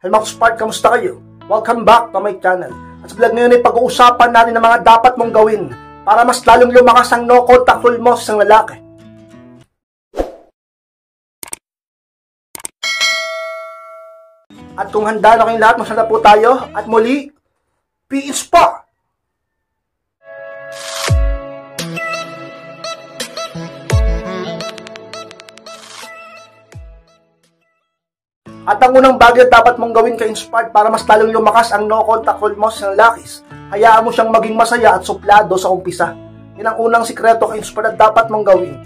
Hello mga Spark, kamusta kayo? Welcome back to my channel. At sa vlog ngayon ay pag-uusapan natin ang mga dapat mong gawin para mas lalong lumakas ang no contact rule mo sa isang lalaki. At kung handa na kayong lahat, masaya po tayo. At muli, peace pa! At ang unang bagay na dapat mong gawin ka-inspired para mas lalong lumakas ang no-contact rule mo sa lalakis, hayaan mo siyang maging masaya at suplado sa umpisa. Yan ang unang sikreto ka-inspired na dapat mong gawin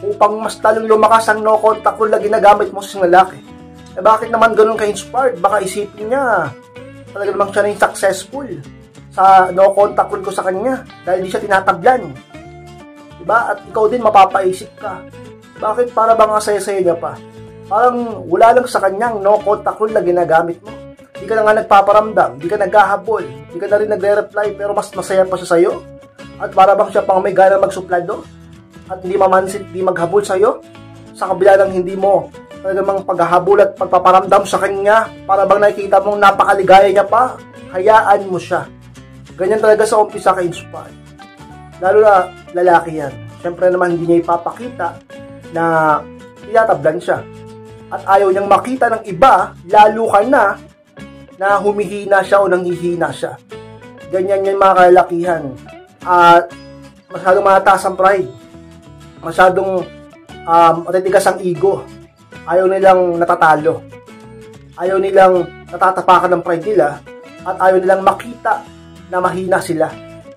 upang mas lalong lumakas ang no-contact rule na ginagamit mo sa isang lalaki. Eh bakit naman ganun ka-inspired? Baka isipin niya, talaga namang siya na yung successful sa no-contact rule ko sa kanya dahil di siya tinatablan. Diba? At ikaw din mapapaisip ka, bakit para bang asaya-saya niya pa? Parang wala lang sa kanyang no contact rule na ginagamit mo. Di ka na nga nagpaparamdam, di ka naghahabol, di ka na rin nagre-reply pero mas masaya pa siya sa'yo. At para bang siya pang may gana magsuplado at hindi mamansin, di maghabol sa'yo. Sa kabila ng hindi mo talagang paghahabol at pagpaparamdam sa kanya, para bang nakikita mong napakaligaya niya pa, hayaan mo siya. Ganyan talaga sa umpisa ka-inspire. Lalo na lalaki yan. Siyempre naman hindi niya ipapakita na tinatablan siya. At ayaw niyang makita ng iba, lalo ka na humihina siya o nanghihina siya. Ganyan yan mga kalalakihan. At masyadong mataas ang pride. Masyadong matitigas ang ego. Ayaw nilang natatalo. Ayaw nilang natatapakan ng pride nila. At ayaw nilang makita na mahina sila.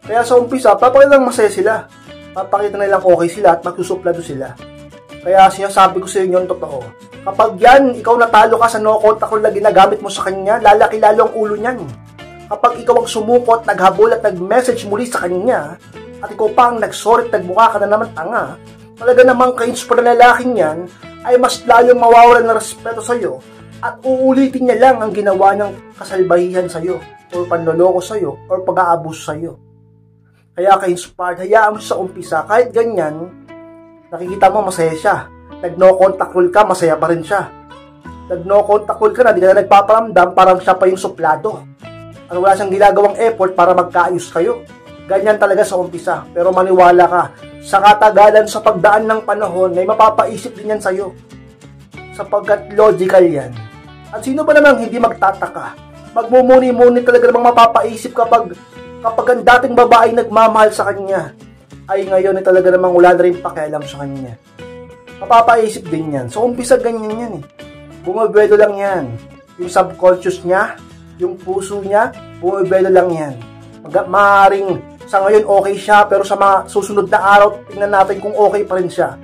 Kaya sa umpisa, papakita lang masaya sila. Papakita nilang okay sila at magsusuplado sila. Kaya sinasabi ko sa inyo yung totoo. Kapag yan, ikaw natalo ka sa no contact rule na ginagamit mo sa kanya, lalaki lalo ang ulo niyan. Kapag ikaw ang sumukot, naghabol at nag-message muli sa kanya, at ikaw pa ang nagsorry at nagmukha ka na naman tanga, talaga namang ka-inspire na lalaking yan, ay mas lalong mawawalan ng respeto sa'yo, at uulitin niya lang ang ginawa niyang kasalbahihan sa'yo, o panloloko sa'yo, o pag-aabuso sa'yo. Kaya ka-inspired, hayaan mo sa umpisa, kahit ganyan, nakikita mo masaya siya. Nag-no contact rule ka, masaya pa rin siya. Nag-no contact rule ka na, di ka na nagpaparamdam, parang siya pa yung suplado. At wala siyang ginagawang effort para magkaayos kayo. Ganyan talaga sa umpisa. Pero maniwala ka, sa katagalan, sa pagdaan ng panahon, may mapapaisip din yan sa'yo. Sapagkat logical yan. At sino ba namang hindi magtataka? Magmumuni-muni talaga namang mapapaisip kapag ang dating babae nagmamahal sa kanya, ay ngayon ay talaga namang wala na rin pakialam sa kanya. Mapapaisip din yan. So, umpisa ganyan yan eh. Bumibelo lang yan. Yung subconscious niya, yung puso niya, bumibelo lang yan. Maaaring sa ngayon okay siya, pero sa mga susunod na araw, tingnan natin kung okay pa rin siya.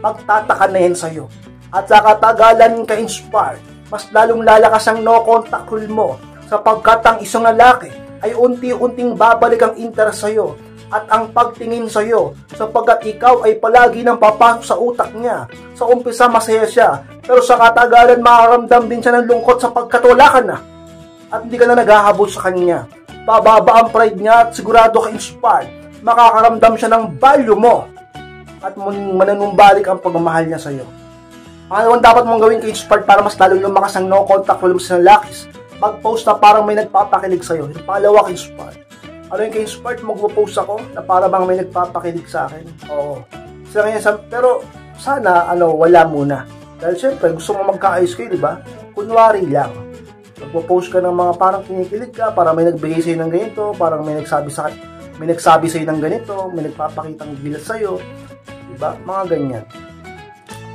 Magtataka na yan sa'yo. At sa katagalan ka-inspired, mas lalong lalakas ang no-contact rule mo sapagkat ang isang lalaki ay unti-unting babalik ang interest sa'yo at ang pagtingin sa iyo, sapagkat ikaw ay palagi nang papasok sa utak niya. Sa umpisa masaya siya, pero sa katagalan makaramdam din siya ng lungkot sapagkat wala ka na. At hindi ka na naghahabol sa kanya. Bababa ang pride niya at sigurado ka-inspired. Makakaramdam siya ng value mo at mananumbalik ang pagmamahal niya sa iyo. Ang dapat mong gawin ka-inspired para mas lalong lumakas ang no-contact rule sa lalakis, mag-post na parang may nagpapakilig sa iyo. Pangalawa, ka-inspired. Ano yung ka-inspired, magpo-post ako na para bang may nagpapakilig sa akin. Oo. Pero sana, wala muna. Dahil syempre, gusto mo magkaayos kayo, di ba? Kunwari lang. Magpo-post ka ng mga parang kinikilig ka, para may nagbigay sa'yo ng ganito, parang may nagsabi sa'yo ng ganito, may nagpapakitang gilat sa'yo. Di ba? Mga ganyan.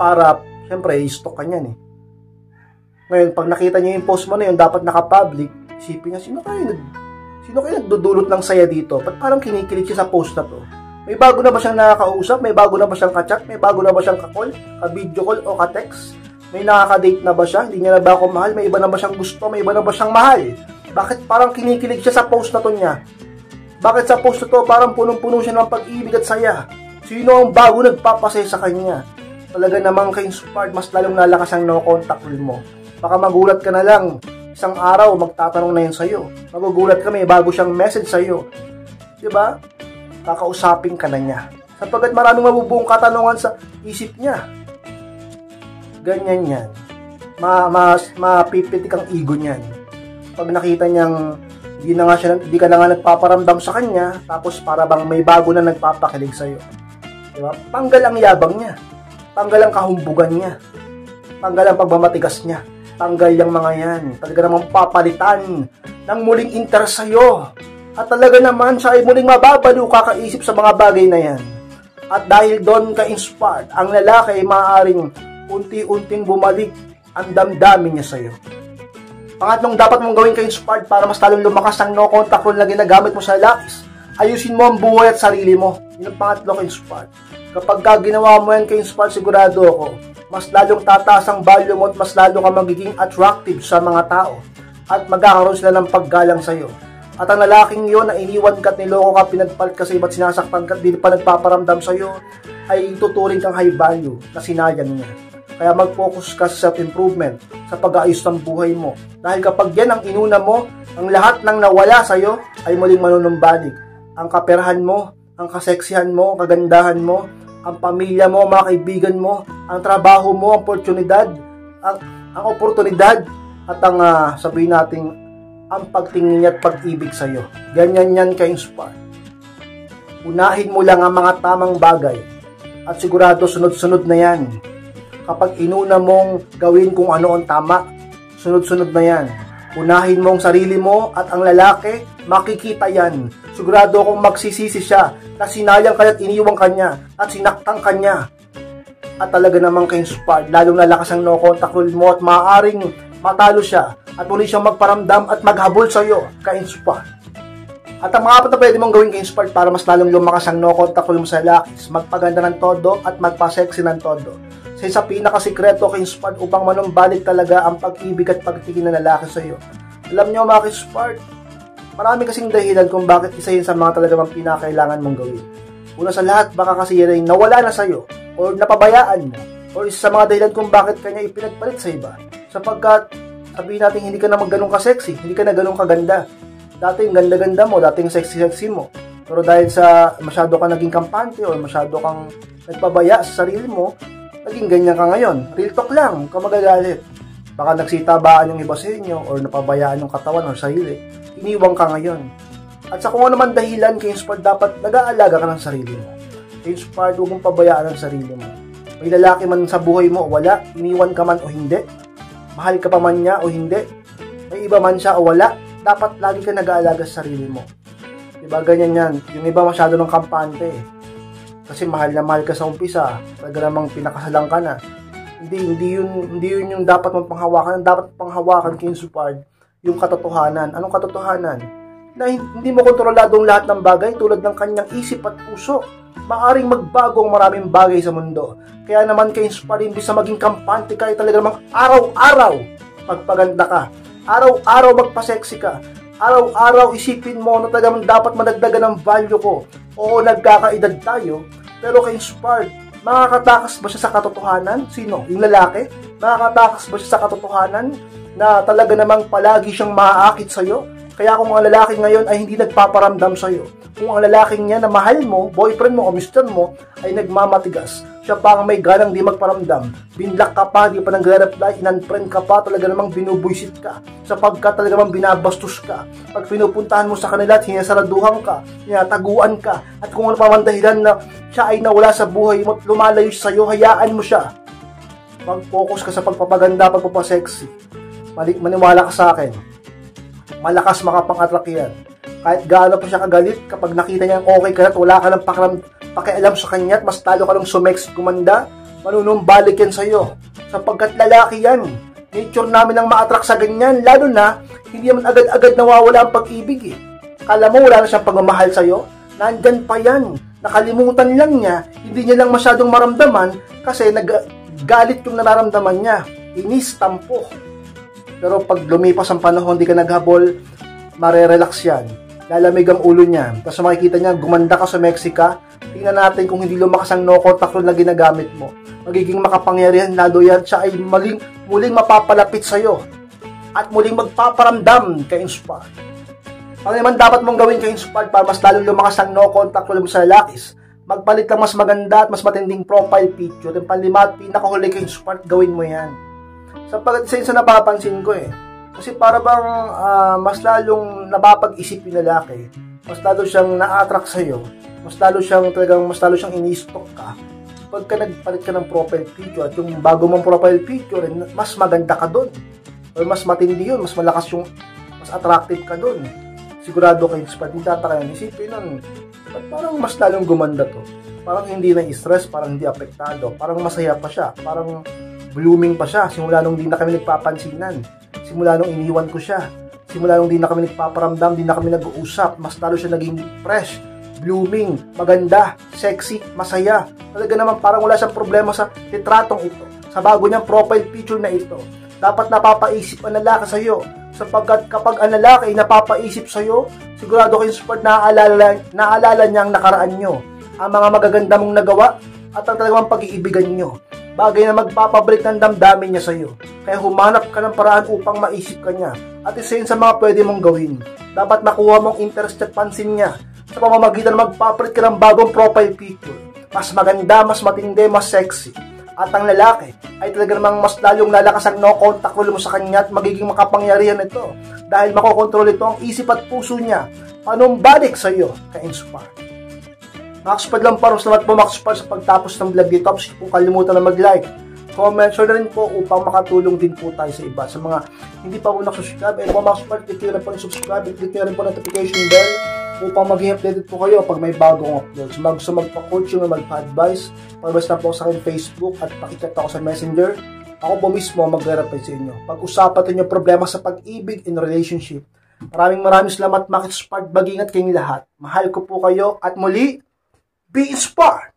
Para, syempre, i-stock ka niyan eh. Ngayon, pag nakita niyo yung post mo na yun, dapat naka-public, isipin niya, sino kayo nagdudulot ng saya dito? Ba't parang kinikilig siya sa post na to? May bago na ba siyang nakakausap? May bago na ba siyang ka-chat? May bago na ba siyang ka-call? Ka-video call o ka-text? May nakaka-date na ba siya? Hindi niya na ba ako mahal? May iba na ba siyang gusto? May iba na ba siyang mahal? Bakit parang kinikilig siya sa post na to niya? Bakit sa post na to parang punong-puno siya ng pag-ibig at saya? Sino ang bago nagpapasaya sa kanya? Talaga namang ka-inspired, mas lalong lalakas ang no-contact rule mo. Baka magulat ka na lang. Isang araw, magtatanong na yun sa'yo. Magugulat ka, may bago siyang message sa'yo. Diba? Kakausapin ka na niya. Sapagkat maraming mabubuong katanungan sa isip niya. Ganyan yan. mapipitik ang ego niyan. Pag nakita niyang hindi ka na nga nagpaparamdam sa kanya, tapos para bang may bago na nagpapakilig sa'yo. Diba? Tanggal ang yabang niya. Tanggal ang kahumbugan niya. Tanggal ang pagmamatigas niya. Tanggal yung mga yan. Talaga namang papalitan ng muling interest sa'yo. At talaga naman siya ay muling mababaliw kakaisip sa mga bagay na yan. At dahil doon ka-inspired, ang lalaki ay maaaring unti-unting bumalik ang damdamin niya sa'yo. Pangatlong dapat mong gawin ka-inspired para mas lalong lumakas ang no contact rule na ginagamit mo sa lalakis. Ayusin mo ang buhay at sarili mo. Yun ang pangatlo ka-inspired. Kapag ginawa mo yan ka-inspired, sigurado ako, mas lalong tataas ang value mo at mas lalo ka magiging attractive sa mga tao. At magkakaroon sila ng paggalang sa'yo. At ang lalaking yun na iniwan ka at niloko ka, pinagpalit ka sa iba't sinasaktan ka at di pa nagpaparamdam sa'yo, ay tuturing kang high value na sinayang niya. Kaya mag-focus ka sa self-improvement, sa pag-aayos ng buhay mo. Dahil kapag yan ang inuna mo, ang lahat ng nawala sa'yo ay muling manunumbalik. Ang kaperahan mo, ang kaseksihan mo, ang kagandahan mo, ang pamilya mo, mga kaibigan mo, ang trabaho mo, ang oportunidad, at ang sabihin natin, ang pagtingin at pag-ibig sa'yo. Ganyan yan ka-inspire. Unahin mo lang ang mga tamang bagay at sigurado sunod-sunod na yan. Kapag inuna mong gawin kung ano ang tama, sunod-sunod na yan. Unahin mong sarili mo at ang lalaki, makikita yan. Sigurado akong magsisisi siya na sinayang ka at iniwang kanya at sinaktan kanya. At talaga namang ka-inspired, lalong lalakas ang no contact rule mo at maaaring matalo siya at muli siyang magparamdam at maghabol sa'yo, ka-inspired. At ang mga apat na pwede mong gawin ka-inspired para mas lalong lumakas ang no contact rule mo sa lalakis, magpaganda ng todo at magpa-sexy ng todo. Sa pinakasikreto ka-inspired upang manumbalik talaga ang pag-ibig at pagtingin ng lalaki sa iyo. Alam niyo mga ka-inspired, marami kasing dahilan kung bakit isa yun sa mga talaga mang pinakailangan mong gawin. Una sa lahat, baka kasi yun ay nawala na sa iyo o napabayaan mo o isa sa mga dahilan kung bakit kanya ipinagpalit sa iba. Sapagkat sabihin natin hindi ka na ganun ka-sexy, hindi ka na ganun kaganda. Dating ganda-ganda mo, dating sexy-sexy mo. Pero dahil sa masyado ka naging kampante o masyado kang nagpabaya sa sarili mo, naging ganyan ka ngayon. Real talk lang, huwag ka magagalit. Baka nagsitabaan yung iba sa inyo or napabayaan yung katawan o sarili. Iniwang ka ngayon. At sa kung ano man dahilan, ka-inspired, dapat nag-aalaga ka ng sarili mo. Ka-inspired, huwag mong pabayaan ang sarili mo. May lalaki man sa buhay mo o wala, iniwan ka man o hindi, mahal ka pa man niya o hindi, may iba man siya o wala, dapat lagi ka nag-aalaga sa sarili mo. Diba ganyan yan? Yung iba masyado ng kampante kasi mahal na mahal ka sa umpisa, talaga namang pinakasalang ka na. Hindi yun yung dapat mong panghawakan. Ang dapat panghawakan ka-inspired, yung katotohanan. Anong katotohanan? Na hindi mo kontroladong lahat ng bagay tulad ng kanyang isip at puso. Maaring magbago ang maraming bagay sa mundo. Kaya naman ka-inspired, imbis na maging kampante ka, talaga namang araw-araw magpaganda ka. Araw-araw magpa-sexy ka. Araw-araw isipin mo na talagang dapat madagdagan ng value ko. Oo, nagkakaedad tayo, pero ka-inspired, makakatakas ba siya sa katotohanan? Sino? Yung lalaki? Makakatakas ba siya sa katotohanan na talaga namang palagi siyang maaakit sa'yo? Kaya kung ang lalaki ngayon ay hindi nagpaparamdam sa'yo, kung ang lalaking niya na mahal mo, boyfriend mo o mister mo, ay nagmamatigas, siya pa ang may ganang di magparamdam, binlock ka pa, di pa nagre-reply, in-unfriend ka pa, talaga namang binubuisit ka, sapagkat talaga namang binabastos ka. Pag pinupuntahan mo sa kanila at hinasaraduhan ka, hinataguan ka, at kung ano pa man dahilan na siya ay nawala sa buhay mo at lumalayo sa'yo, hayaan mo siya. Mag-focus ka sa pagpapaganda, pagpapasexy. Maniwala ka sa akin. Malakas makapang-attract yan. Kahit gaano pa siya kagalit, kapag nakita niya okay ka na at wala ka ng pakialam sa kanya at mas talo ka ng sumex kumanda, manunumbalik yan sa'yo. Sapagkat lalaki yan. Nature namin ang ma-attract sa ganyan, lalo na hindi naman agad-agad nawawala ang pag-ibig eh. Kala mo wala na siyang pagmamahal sa'yo? Nandyan pa yan. Nakalimutan lang niya, hindi niya lang masyadong maramdaman kasi naggalit yung nararamdaman niya. Inis, tampo. Pero pag lumipas ang panahon, di ka naghabol, marerelax yan. Lalamig ang ulo niya. Tapos makikita niya, gumanda ka sa Mexica. Tingnan natin kung hindi lumakas ang no contact rule na ginagamit mo. Magiging makapangyarihan, lalo yan. Siya ay muling mapapalapit sa'yo. At muling magpaparamdam ka-inspired. Ano naman dapat mong gawin ka-inspired para mas lalong lumakas ang no contact rule mo sa lalakis? Magpalit lang mas maganda at mas matinding profile picture. Yung panlima at pinakahuli ka-inspired, gawin mo yan. Sapagkat isa yun sa napapansin ko eh. Kasi para bang mas lalong napapag-isip yung lalaki, mas lalo siyang na-attract sa'yo, mas lalo siyang ini-stalk ka. Pagka nagpalit ka ng profile picture at yung bago mong profile picture, mas maganda ka doon. O mas matindi yun, mas malakas yung, mas attractive ka doon. Sigurado kayo, pag magtataka yun, isipin nun, parang mas lalong gumanda to. Parang hindi na stress, parang hindi apektado, parang masaya pa siya, parang blooming pa siya, simula nung di na kami nagpapansinan, simula nung iniwan ko siya, simula nung di na kami nagpaparamdam, di na kami nag-uusap, mas lalo siya naging fresh, blooming, maganda, sexy, masaya. Talaga naman parang wala siyang problema sa litratong ito, sa bago niyang profile picture na ito. Dapat napapaisip ang lalaki sa'yo, sapagkat kapag ang lalaki ay napapaisip sa'yo, sigurado kayo support naalala niya ang nakaraan nyo, ang mga magaganda mong nagawa, at ang talagang pag-iibigan nyo. Bagay na magpapabalik ng damdamin niya sa'yo. Kaya humanap ka ng paraan upang maisip ka niya. At isa yun sa mga pwede mong gawin. Dapat makuha mong interest at pansin niya sa pamamagitan na magpapalit ka ng bagong profile picture. Mas maganda, mas matindi, mas sexy. At ang lalaki ay talaga namang mas lalong lalakas ang no contact rule mo sa kanya at magiging makapangyarihan ito. Dahil makokontrol ito ang isip at puso niya. Panumbalik sa'yo, ka-inspire. Maxpad lang para salamat po Maxpad sa pagtapos ng vlog dito. Kung kalimutan na mag-like, comment, share na rin po upang makatulong din po tayo sa iba. Sa mga hindi pa po nakasubscribe, ay po Maxpad, click nyo na po yung subscribe, click nyo rin po notification bell upang maging updated po kayo pag may bagong upload. So gusto magpa-coaching o magpa-advise, palabas na po sa akin Facebook at pakichat ako sa Messenger. Ako po mismo magre-reply sa inyo. Pag-usapan nyo problema sa pag-ibig and relationship. Maraming salamat Maxpad, mag-ingat kayong lahat. Mahal ko po kayo at muli, be inspired!